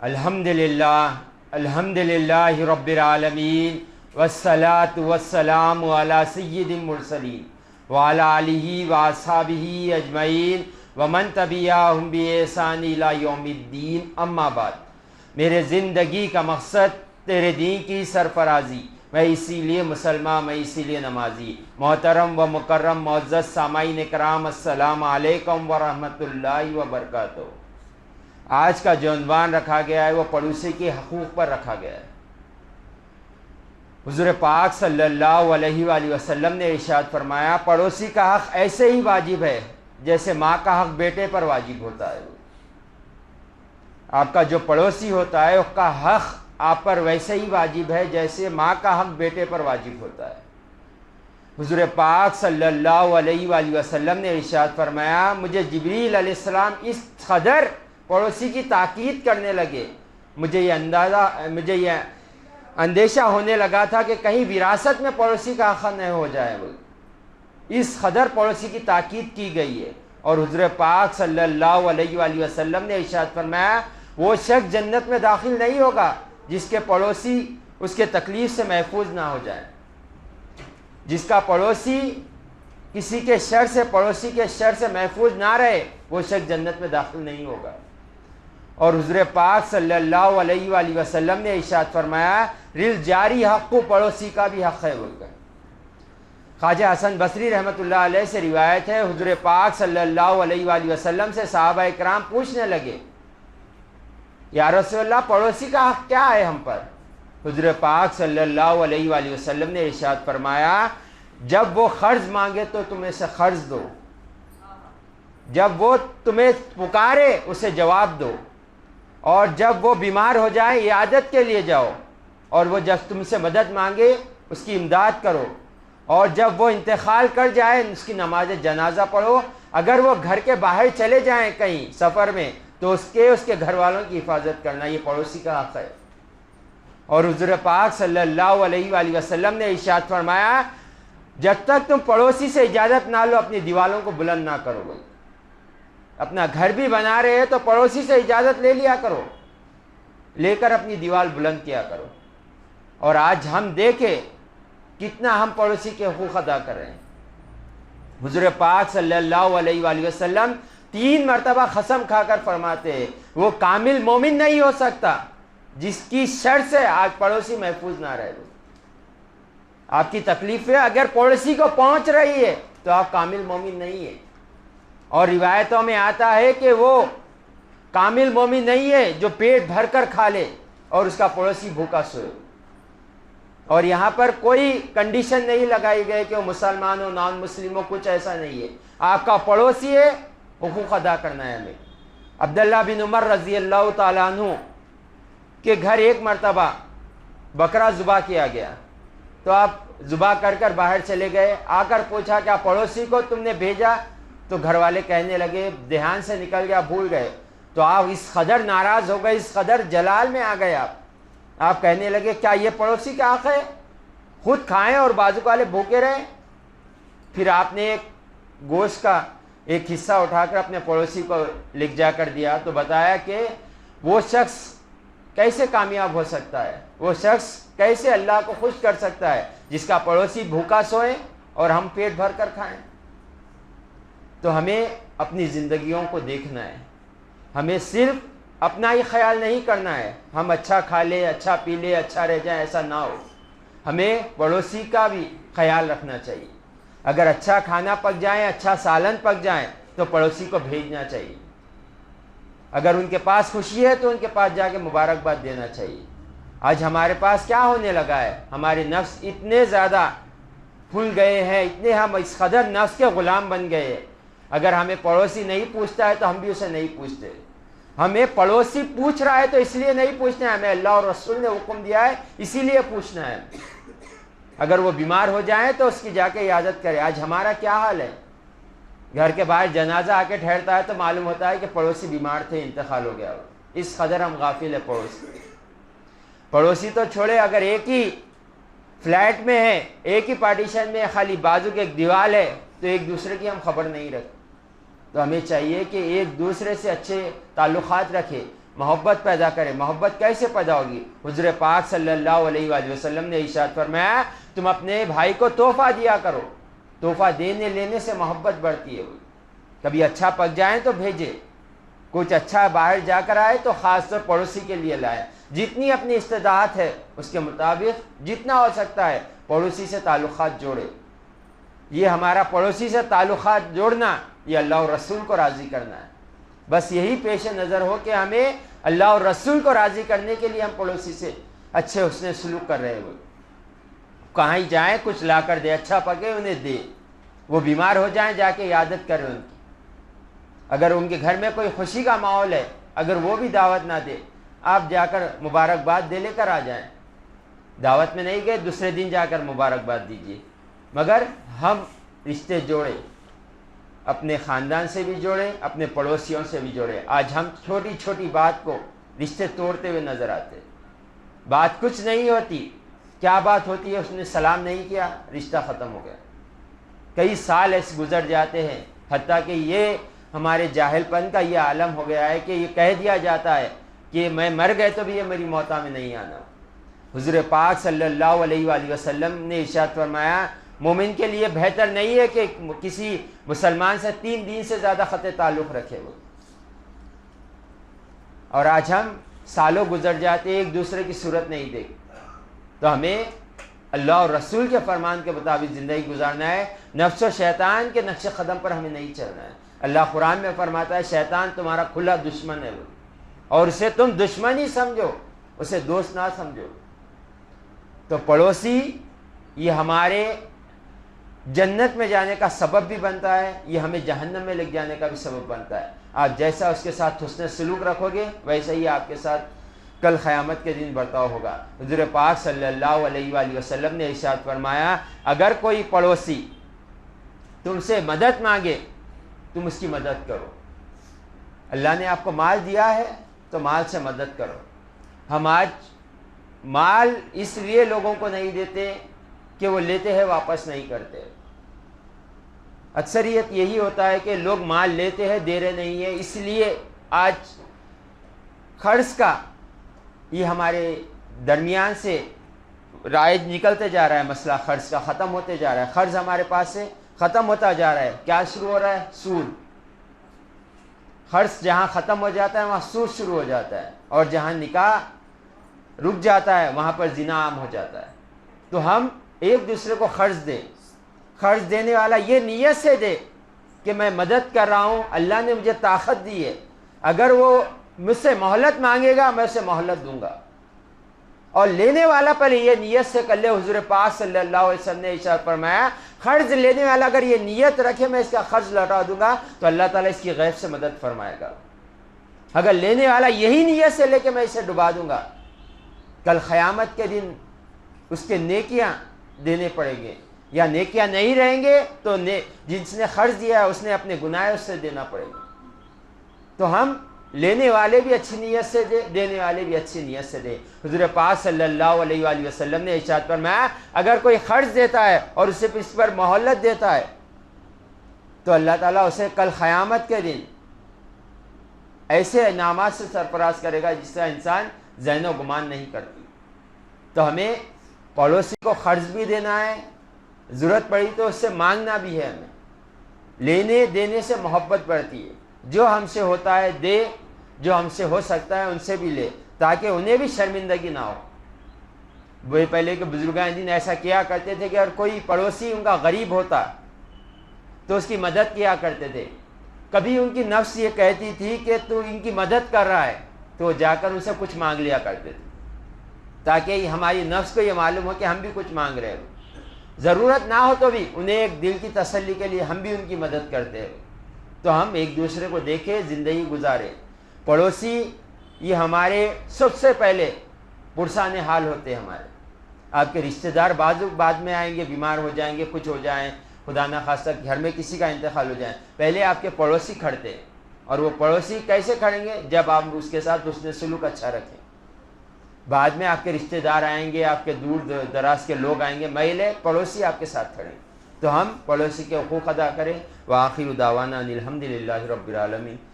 الحمدللہ رب العالمین والصلاة والسلام علی سید المرسلین وعلی آلہ واصحابہ اجمعین ومن تبعہم بإحسان الی یوم الدین، اما بعد۔ میرے زندگی کا مقصد تیرے دین کی سرفرازی، میں اسی لیے مسلمان، میں اسی لیے نمازی۔ محترم و مکرم معزز سامعین کرام، السلام علیکم ورحمۃ اللہ وبرکاتہ۔ آج کا جو عنوان رکھا گیا ہے وہ پڑوسی کے حقوق پر رکھا گیا ہے۔ حضور پاک صلی اللہ علیہ وآلہ وسلم نے ارشاد فرمایا، پڑوسی کا حق ایسے ہی واجب ہے جیسے ماں کا حق بیٹے پر واجب ہوتا ہے۔ آپ کا جو پڑوسی ہوتا ہے اس کا حق آپ پر ویسے ہی واجب ہے جیسے ماں کا حق بیٹے پر واجب ہوتا ہے۔ حضور پاک صلی اللہ علیہ وآلہ وسلم نے ارشاد فرمایا، مجھے جبریل علیہ السلام اس قدر پڑوسی کی تاکید کرنے لگے، مجھے یہ اندیشہ ہونے لگا تھا کہ کہیں وراثت میں پڑوسی کا حق نہ ہو جائے۔ اس قدر پڑوسی کی تاکید کی گئی ہے۔ اور حضور پاک صلی اللہ علیہ وآلہ وسلم نے ارشاد فرمایا، وہ شخص جنت میں داخل نہیں ہوگا جس کے پڑوسی اس کے تکلیف سے محفوظ نہ ہو جائے۔ جس کا پڑوسی کسی کے شر سے، پڑوسی کے شر سے محفوظ نہ رہے، وہ شخص جنت میں داخل نہیں ہوگا۔ اور حضور پاک صلی اللہ علیہ وآلہ وسلم نے ارشاد فرمایا، ریل جاری حق کو پڑوسی کا بھی حق ہے بول کر۔ خواجہ حسن بصری رحمۃ اللہ علیہ سے روایت ہے، حضور پاک صلی اللہ علیہ وآلہ وسلم سے صحابہ اکرام پوچھنے لگے، یا رسول اللہ پڑوسی کا حق کیا ہے ہم پر؟ حضور پاک صلی اللہ علیہ وآلہ وسلم نے ارشاد فرمایا، جب وہ قرض مانگے تو تم اسے قرض دو، جب وہ تمہیں پکارے اسے جواب دو، اور جب وہ بیمار ہو جائے عیادت کے لیے جاؤ، اور وہ جب تم سے مدد مانگے اس کی امداد کرو، اور جب وہ انتقال کر جائے اس کی نماز جنازہ پڑھو۔ اگر وہ گھر کے باہر چلے جائیں کہیں سفر میں تو اس کے گھر والوں کی حفاظت کرنا، یہ پڑوسی کا حق ہے۔ اور حضور پاک صلی اللہ علیہ وآلہ وسلم نے ارشاد فرمایا، جب تک تم پڑوسی سے اجازت نہ لو اپنی دیواروں کو بلند نہ کرو۔ اپنا گھر بھی بنا رہے ہیں تو پڑوسی سے اجازت لے لیا کرو، لے کر اپنی دیوار بلند کیا کرو۔ اور آج ہم دیکھیں کتنا ہم پڑوسی کے حقوق ادا کر رہے ہیں۔ حضور پاک صلی اللہ علیہ وآلہ وسلم 3 مرتبہ قسم کھا کر فرماتے ہیں، وہ کامل مومن نہیں ہو سکتا جس کی شر سے آج پڑوسی محفوظ نہ رہے۔ آپ کی تکلیفیں اگر پڑوسی کو پہنچ رہی ہے تو آپ کامل مومن نہیں ہے۔ اور روایتوں میں آتا ہے کہ وہ کامل مومن نہیں ہے جو پیٹ بھر کر کھا لے اور اس کا پڑوسی بھوکا سوئے۔ اور یہاں پر کوئی کنڈیشن نہیں لگائی گئی کہ وہ مسلمان ہو نان مسلم ہو، کچھ ایسا نہیں ہے۔ آپ کا پڑوسی ہے، حقوق ادا کرنا ہے ہمیں۔ عبداللہ بن عمر رضی اللہ تعالیٰ عنہ کے گھر ایک مرتبہ بکرا ذبح کیا گیا، تو آپ ذبح کر کر باہر چلے گئے، آ کر پوچھا کیا پڑوسی کو تم نے بھیجا؟ تو گھر والے کہنے لگے دھیان سے نکل گیا، بھول گئے۔ تو آپ اس قدر ناراض ہو گئے، اس قدر جلال میں آ گئے، آپ کہنے لگے کیا یہ پڑوسی کا حق ہے؟ خود کھائیں اور بازو والے بھوکے رہیں۔ پھر آپ نے ایک گوشت کا ایک حصہ اٹھا کر اپنے پڑوسی کو لکھ جا کر دیا، تو بتایا کہ وہ شخص کیسے کامیاب ہو سکتا ہے، وہ شخص کیسے اللہ کو خوش کر سکتا ہے جس کا پڑوسی بھوکا سوئے اور ہم پیٹ بھر کر کھائیں۔ تو ہمیں اپنی زندگیوں کو دیکھنا ہے، ہمیں صرف اپنا ہی خیال نہیں کرنا ہے، ہم اچھا کھا لیں، اچھا پی لیں، اچھا رہ جائیں، ایسا نہ ہو۔ ہمیں پڑوسی کا بھی خیال رکھنا چاہیے۔ اگر اچھا کھانا پک جائیں، اچھا سالن پک جائیں تو پڑوسی کو بھیجنا چاہیے۔ اگر ان کے پاس خوشی ہے تو ان کے پاس جا کے مبارکباد دینا چاہیے۔ آج ہمارے پاس کیا ہونے لگا ہے، ہمارے نفس اتنے زیادہ پھول گئے ہیں، اتنے ہم اس قدر نفس کے غلام بن گئے ہیں، اگر ہمیں پڑوسی نہیں پوچھتا ہے تو ہم بھی اسے نہیں پوچھتے۔ ہمیں پڑوسی پوچھ رہا ہے تو اس لیے نہیں پوچھنا ہے، ہمیں اللہ اور رسول نے حکم دیا ہے اسی لیے پوچھنا ہے۔ اگر وہ بیمار ہو جائیں تو اس کی جا کے عیادت کرے۔ آج ہمارا کیا حال ہے، گھر کے باہر جنازہ آ کے ٹھہرتا ہے تو معلوم ہوتا ہے کہ پڑوسی بیمار تھے، انتقال ہو گیا۔ اس قدر ہم غافل ہیں پڑوسی تو چھوڑے، اگر ایک ہی فلیٹ میں ہے، ایک ہی پارٹیشن میں خالی بازو کی ایک دیوار ہے تو ایک دوسرے کی ہم خبر نہیں رکھتے۔ تو ہمیں چاہیے کہ ایک دوسرے سے اچھے تعلقات رکھے، محبت پیدا کرے. محبت کیسے پیدا ہوگی؟ حضور پاک صلی اللہ علیہ وآلہ وسلم نے ارشاد فرمایا تم اپنے بھائی کو تحفہ دیا کرو. تحفہ دینے لینے سے محبت بڑھتی ہے. کبھی اچھا پک جائیں تو بھیجے, کچھ اچھا باہر جا کر آئے تو خاص طور پڑوسی کے لیے لائے. جتنی اپنی استطاعت ہے اس کے مطابق جتنا ہو سکتا ہے پڑوسی سے تعلقات جوڑے. یہ ہمارا پڑوسی سے تعلقات جوڑنا یہ اللہ اور رسول کو راضی کرنا ہے. بس یہی پیش نظر ہو کہ ہمیں اللہ اور رسول کو راضی کرنے کے لیے ہم پڑوسی سے اچھے حسن سلوک کر رہے ہوئے. کہیں جائیں کچھ لا کر دے, اچھا پکے انہیں دے. وہ بیمار ہو جائیں جا کے عیادت کریں ان کی. اگر ان کے گھر میں کوئی خوشی کا ماحول ہے, اگر وہ بھی دعوت نہ دے, آپ جا کر مبارکباد دے لے کر آ جائیں. دعوت میں نہیں گئے, دوسرے دن جا کر مبارکباد دیجیے. مگر ہم رشتے جوڑے, اپنے خاندان سے بھی جوڑے, اپنے پڑوسیوں سے بھی جوڑے. آج ہم چھوٹی چھوٹی بات کو رشتے توڑتے ہوئے نظر آتے. بات کچھ نہیں ہوتی, کیا بات ہوتی ہے؟ اس نے سلام نہیں کیا, رشتہ ختم ہو گیا. کئی سال ایسے گزر جاتے ہیں, حتیٰ کہ یہ ہمارے جاہل پن کا یہ عالم ہو گیا ہے کہ یہ کہہ دیا جاتا ہے کہ میں مر گئے تو بھی یہ میری موتا میں نہیں آنا. حضور پاک صلی اللہ علیہ وآلہ وسلم نے ارشاد فرمایا مومن کے لیے بہتر نہیں ہے کہ کسی مسلمان سے 3 دن سے زیادہ قطع تعلق رکھے ہوئے. اور آج ہم سالوں گزر جاتے ایک دوسرے کی صورت نہیں دیکھتے. تو ہمیں اللہ اور رسول کے فرمان کے مطابق زندگی گزارنا ہے. نفس و شیطان کے نقش قدم پر ہمیں نہیں چلنا ہے. اللہ قرآن میں فرماتا ہے شیطان تمہارا کھلا دشمن ہے, اور اسے تم دشمن ہی سمجھو, اسے دوست نہ سمجھو. تو پڑوسی یہ ہمارے جنت میں جانے کا سبب بھی بنتا ہے, یہ ہمیں جہنم میں لگ جانے کا بھی سبب بنتا ہے. آپ جیسا اس کے ساتھ حسن سلوک رکھو گے ویسا ہی آپ کے ساتھ کل قیامت کے دن برتاؤ ہوگا. حضور پاک صلی اللہ علیہ وآلہ وسلم نے ارشاد فرمایا اگر کوئی پڑوسی تم سے مدد مانگے تم اس کی مدد کرو. اللہ نے آپ کو مال دیا ہے تو مال سے مدد کرو. ہم آج مال اس لیے لوگوں کو نہیں دیتے کہ وہ لیتے ہیں واپس نہیں کرتے. اکثریت یہی ہوتا ہے کہ لوگ مال لیتے ہیں دے رہے نہیں ہیں. اس لیے آج قرض کا یہ ہمارے درمیان سے رائج نکلتے جا رہا ہے. مسئلہ قرض کا ختم ہوتے جا رہا ہے. قرض ہمارے پاس سے ختم ہوتا جا رہا ہے. کیا شروع ہو رہا ہے؟ سود. قرض جہاں ختم ہو جاتا ہے وہاں سود شروع ہو جاتا ہے, اور جہاں نکاح رک جاتا ہے وہاں پر زنا عام ہو جاتا ہے. تو ہم ایک دوسرے کو قرض دیں. قرض دینے والا یہ نیت سے دے کہ میں مدد کر رہا ہوں, اللہ نے مجھے طاقت دی ہے, اگر وہ مجھ سے مہلت مانگے گا میں اسے مہلت دوں گا. اور لینے والا پہلے یہ نیت سے کر لے. حضور پاک صلی اللہ علیہ وسلم نے ارشاد فرمایا قرض لینے والا اگر یہ نیت رکھے میں اس کا قرض لوٹا دوں گا تو اللہ تعالیٰ اس کی غیب سے مدد فرمائے گا. اگر لینے والا یہی نیت سے لے کے میں اسے ڈبا دوں گا, کل قیامت کے دن اس کے نیکیاں دینے پڑیں گے, یا نیکیاں نہیں رہیں گے تو جس نے قرض دیا ہے اس نے اپنے گناہ اس سے دینا پڑے گا. تو ہم لینے والے بھی اچھی نیت سے دے, دینے والے بھی اچھی نیت سے دے. حضور پاک صلی اللہ علیہ وآلہ وسلم نے ارشاد فرمایا اگر کوئی قرض دیتا ہے اور اسے اس پر مہلت دیتا ہے تو اللہ تعالیٰ اسے کل قیامت کے دن ایسے انعامات سے سرفراز کرے گا جس کا انسان ذہن و گمان نہیں کرتی. تو ہمیں پڑوسی کو قرض بھی دینا ہے, ضرورت پڑی تو اس سے مانگنا بھی ہے. ہمیں لینے دینے سے محبت بڑھتی ہے. جو ہم سے ہوتا ہے دے, جو ہم سے ہو سکتا ہے ان سے بھی لے, تاکہ انہیں بھی شرمندگی نہ ہو. وہ پہلے کے بزرگان دین ایسا کیا کرتے تھے کہ اگر کوئی پڑوسی ان کا غریب ہوتا تو اس کی مدد کیا کرتے تھے. کبھی ان کی نفس یہ کہتی تھی کہ تو ان کی مدد کر رہا ہے تو وہ جا کر ان سے کچھ مانگ لیا کرتے تھے, تاکہ ہماری نفس کو یہ معلوم ہو کہ ہم بھی کچھ مانگ رہے ہیں. ضرورت نہ ہو تو بھی انہیں ایک دل کی تسلی کے لیے ہم بھی ان کی مدد کرتے ہیں. تو ہم ایک دوسرے کو دیکھیں, زندگی گزارے. پڑوسی یہ ہمارے سب سے پہلے پرسان حال ہوتے ہیں. ہمارے آپ کے رشتہ دار بعد میں آئیں گے, بیمار ہو جائیں گے, کچھ ہو جائیں, خدا نہ خواستہ گھر میں کسی کا انتقال ہو جائے, پہلے آپ کے پڑوسی کھڑتے ہیں. اور وہ پڑوسی کیسے کھڑیں گے؟ جب آپ اس کے ساتھ حسن سلوک اچھا رکھیں. بعد میں آپ کے رشتہ دار آئیں گے, آپ کے دور دراز کے لوگ آئیں گے, مہیلے پڑوسی آپ کے ساتھ کھڑیں. تو ہم پڑوسی کے حقوق ادا کریں. وآخر دعوانا ان الحمد للہ رب العالمین.